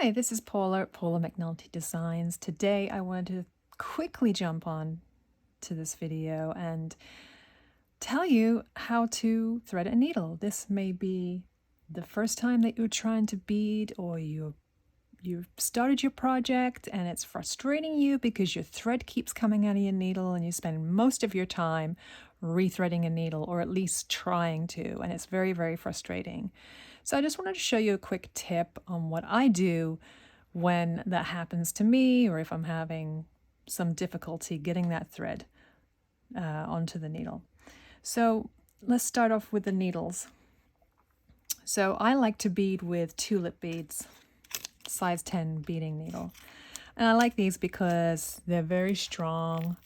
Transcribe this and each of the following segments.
Hi, this is Paula at Paula McNulty Designs. Today I wanted to quickly jump on to this video and tell you how to thread a needle. This may be the first time that you're trying to bead, or you've started your project and it's frustrating you because your thread keeps coming out of your needle and you spend most of your time rethreading a needle, or at least trying to, and it's very, very frustrating. So I just wanted to show you a quick tip on what I do when that happens to me, or if I'm having some difficulty getting that thread onto the needle. So let's start off with the needles. So I like to bead with tulip beads, size 10 beading needle. And I like these because they're very strong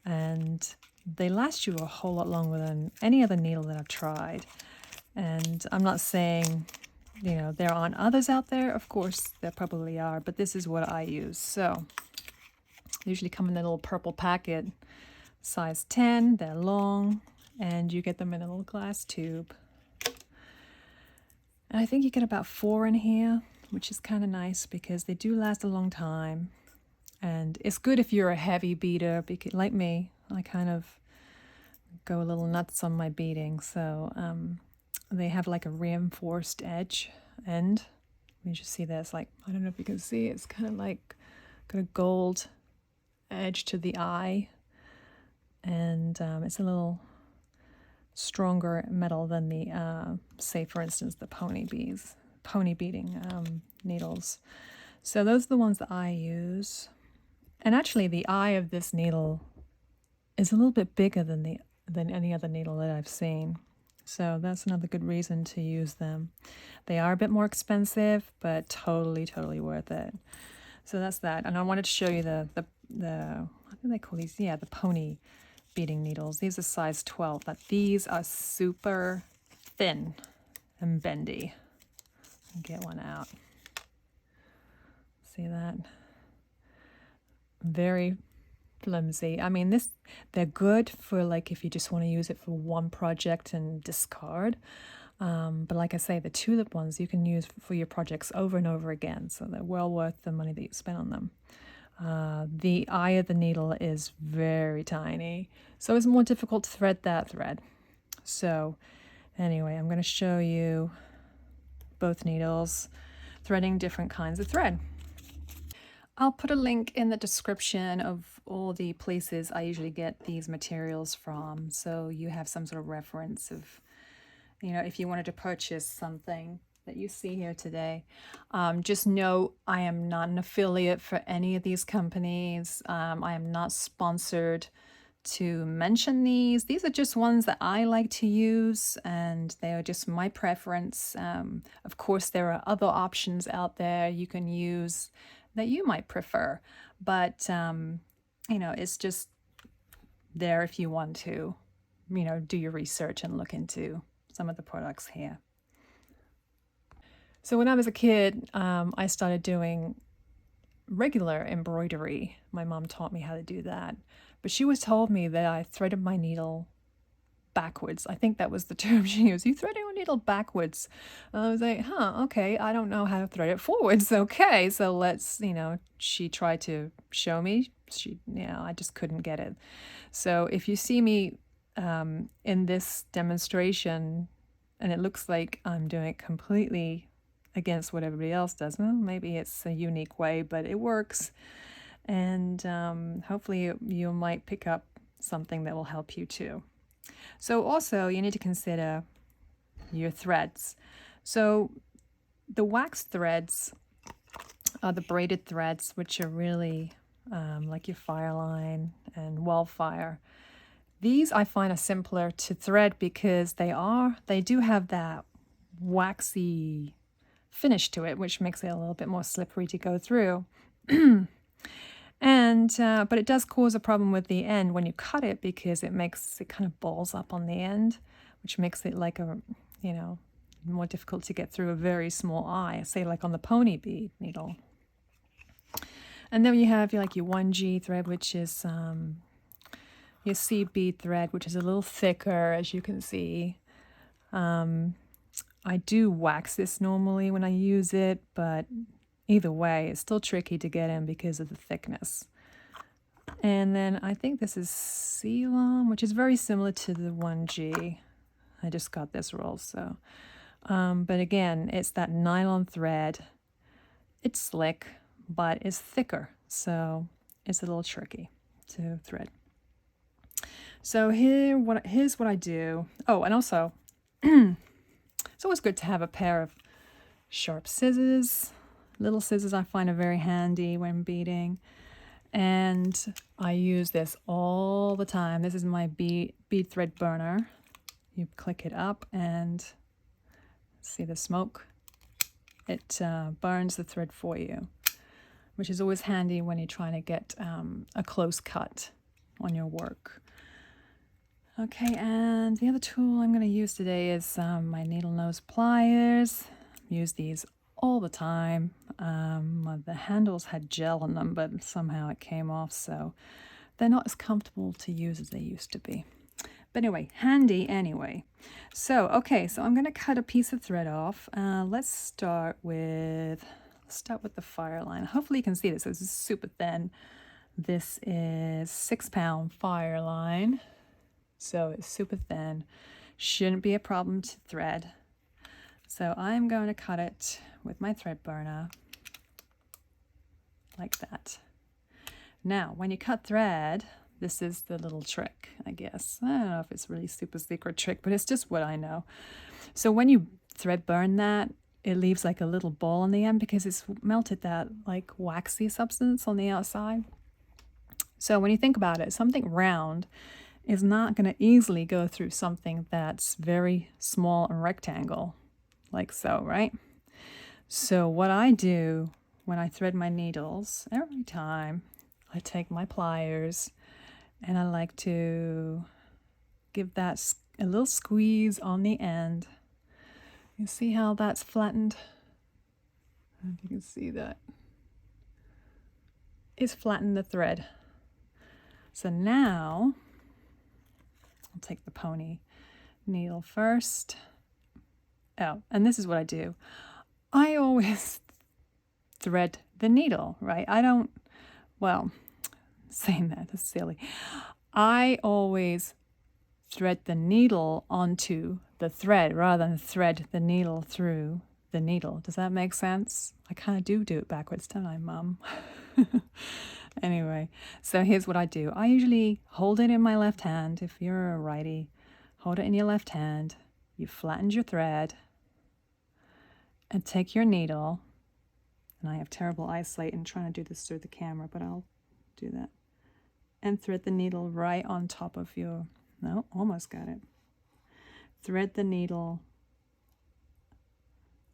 and they last you a whole lot longer than any other needle that I've tried. And I'm not saying, there aren't others out there. Of course, there probably are, but this is what I use. So they usually come in a little purple packet, size 10, they're long, and you get them in a little glass tube. And I think you get about 4 in here, which is kind of nice because they do last a long time. And it's good if you're a heavy beater, because like me, I kind of go a little nuts on my beading. So they have like a reinforced end. You just see this, like, I don't know if you can see, it's kind of like got a gold edge to the eye. And it's a little stronger metal than the, say for instance, the pony beading needles. So those are the ones that I use. And actually the eye of this needle is a little bit bigger than any other needle that I've seen. So that's another good reason to use them. They are a bit more expensive, but totally, totally worth it. So that's that. And I wanted to show you the what do they call these? Yeah, the pony beading needles. These are size 12, but these are super thin and bendy. Get one out. See that? Very flimsy. I mean, they're good for like if you just want to use it for one project and discard. But like I say, the tulip ones you can use for your projects over and over again, so they're well worth the money that you spend on them. The eye of the needle is very tiny, so it's more difficult to thread that thread. So anyway, I'm going to show you both needles threading different kinds of thread. I'll put a link in the description of all the places I usually get these materials from, so you have some sort of reference of, if you wanted to purchase something that you see here today. Just know I am not an affiliate for any of these companies. I am not sponsored to mention these. These are just ones that I like to use, and they are just my preference. Of course, there are other options out there you can use that you might prefer, but it's just there if you want to, do your research and look into some of the products here. So when I was a kid, I started doing regular embroidery. My mom taught me how to do that, but she always told me that I threaded my needle backwards. I think that was the term she used. You thread your needle backwards. And I was like, okay, I don't know how to thread it forwards. Okay, so let's, she tried to show me. I just couldn't get it. So if you see me in this demonstration and it looks like I'm doing it completely against what everybody else does, well, maybe it's a unique way, but it works. And hopefully you might pick up something that will help you too. So also you need to consider your threads. So the wax threads are the braided threads, which are really like your Fireline and Wildfire. These I find are simpler to thread because they do have that waxy finish to it, which makes it a little bit more slippery to go through. And but it does cause a problem with the end when you cut it, because it kind of balls up on the end, which makes it like more difficult to get through a very small eye, say like on the pony bead needle. And then you have like your 1G thread, which is your seed bead thread, which is a little thicker, as you can see. I do wax this normally when I use it, but either way, it's still tricky to get in because of the thickness. And then I think this is Ceylon, which is very similar to the 1G. I just got this roll, so. But again, it's that nylon thread. It's slick, but it's thicker, so it's a little tricky to thread. So here's what I do. Oh, and also, it's always good to have a pair of sharp scissors. Little scissors I find are very handy when beading. And I use this all the time. This is my bead thread burner. You click it up and see the smoke. It burns the thread for you, which is always handy when you're trying to get a close cut on your work. Okay, and the other tool I'm going to use today is my needle nose pliers. Use these all the time. The handles had gel on them, but somehow it came off, so they're not as comfortable to use as they used to be. But anyway, handy anyway. So, okay, so I'm going to cut a piece of thread off. Let's start with the fire line. Hopefully you can see this. This is super thin. This is 6-pound fire line. So it's super thin. Shouldn't be a problem to thread. So I'm going to cut it with my thread burner like that. Now, when you cut thread, this is the little trick, I guess. I don't know if it's really super secret trick, but it's just what I know. So when you thread burn that, it leaves like a little ball on the end because it's melted that like waxy substance on the outside. So when you think about it, something round is not going to easily go through something that's very small and rectangle, like so, right? So what I do when I thread my needles, every time I take my pliers and I like to give that a little squeeze on the end. You see how that's flattened? I don't know if you can see that. It's flattened the thread. So now I'll take the pony needle first. Oh, and this is what I do. I always thread the needle, right? I don't, well, saying that's silly. I always thread the needle onto the thread rather than thread the needle through the needle. Does that make sense? I kind of do it backwards, don't I, Mum? Anyway, so here's what I do. I usually hold it in my left hand. If you're a righty, hold it in your left hand. You flattened your thread and take your needle. And I have terrible eyesight in trying to do this through the camera, but I'll do that. And thread the needle right on top of your, no, almost got it. Thread the needle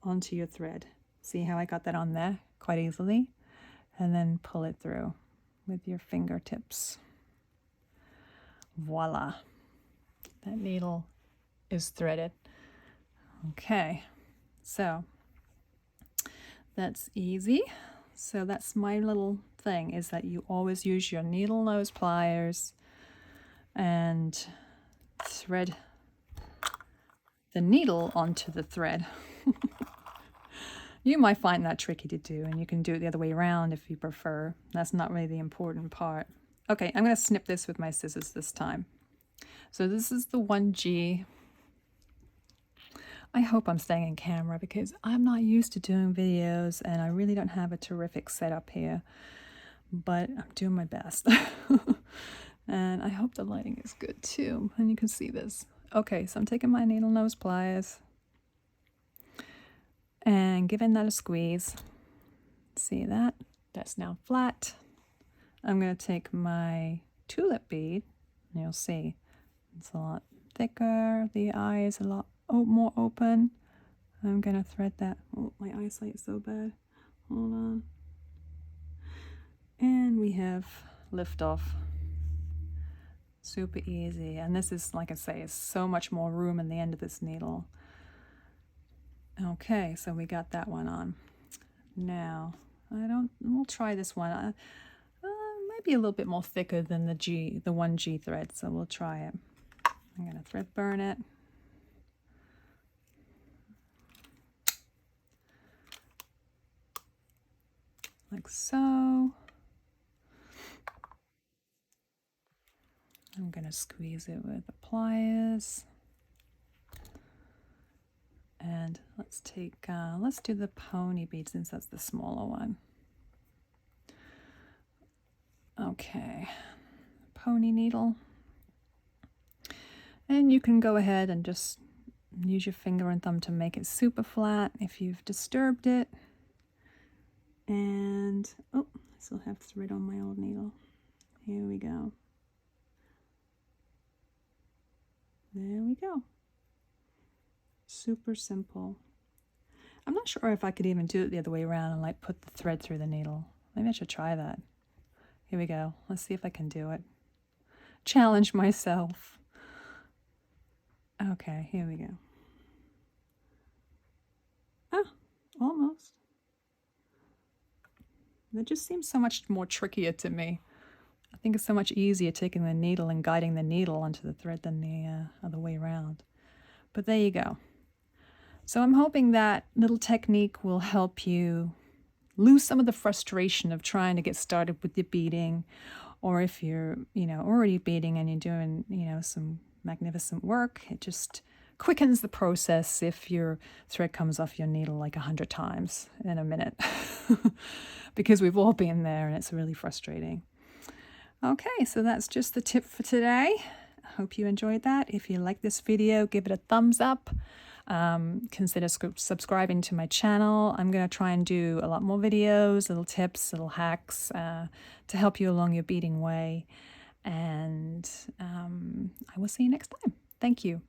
onto your thread. See how I got that on there quite easily? And then pull it through with your fingertips. Voila. That needle is threaded. Okay, so that's easy. So that's my little thing, is that you always use your needle nose pliers and thread the needle onto the thread. You might find that tricky to do, and you can do it the other way around if you prefer. That's not really the important part. Okay, I'm going to snip this with my scissors this time. So this is the 1G. I hope I'm staying in camera because I'm not used to doing videos and I really don't have a terrific setup here, but I'm doing my best. And I hope the lighting is good too, and you can see this. Okay, so I'm taking my needle nose pliers and giving that a squeeze. See that? That's now flat. I'm going to take my tulip bead, and you'll see it's a lot thicker. The eye is a lot more open. I'm going to thread that. Oh, my eyesight is so bad. Hold on. And we have liftoff. Super easy. And this is, like I say, is so much more room in the end of this needle. Okay, so we got that one on. Now, we'll try this one. Might be a little bit more thicker than the 1G thread, so we'll try it. I'm going to thread burn it. like so. I'm going to squeeze it with the pliers. And let's do the pony bead since that's the smaller one. Okay, pony needle. And you can go ahead and just use your finger and thumb to make it super flat if you've disturbed it. And, oh, I still have thread on my old needle. Here we go. There we go. Super simple. I'm not sure if I could even do it the other way around and like put the thread through the needle. Maybe I should try that. Here we go. Let's see if I can do it. Challenge myself. Okay, here we go. Ah, almost. That just seems so much more trickier to me. I think it's so much easier taking the needle and guiding the needle onto the thread than the other way around. But there you go. So I'm hoping that little technique will help you lose some of the frustration of trying to get started with your beading, or if you're, already beading and you're doing, some magnificent work, it just quickens the process if your thread comes off your needle like 100 times in a minute, because we've all been there and it's really frustrating. Okay, so that's just the tip for today. I hope you enjoyed that. If you like this video, give it a thumbs up. Consider subscribing to my channel. I'm going to try and do a lot more videos, little tips, little hacks to help you along your beading way. And I will see you next time. Thank you.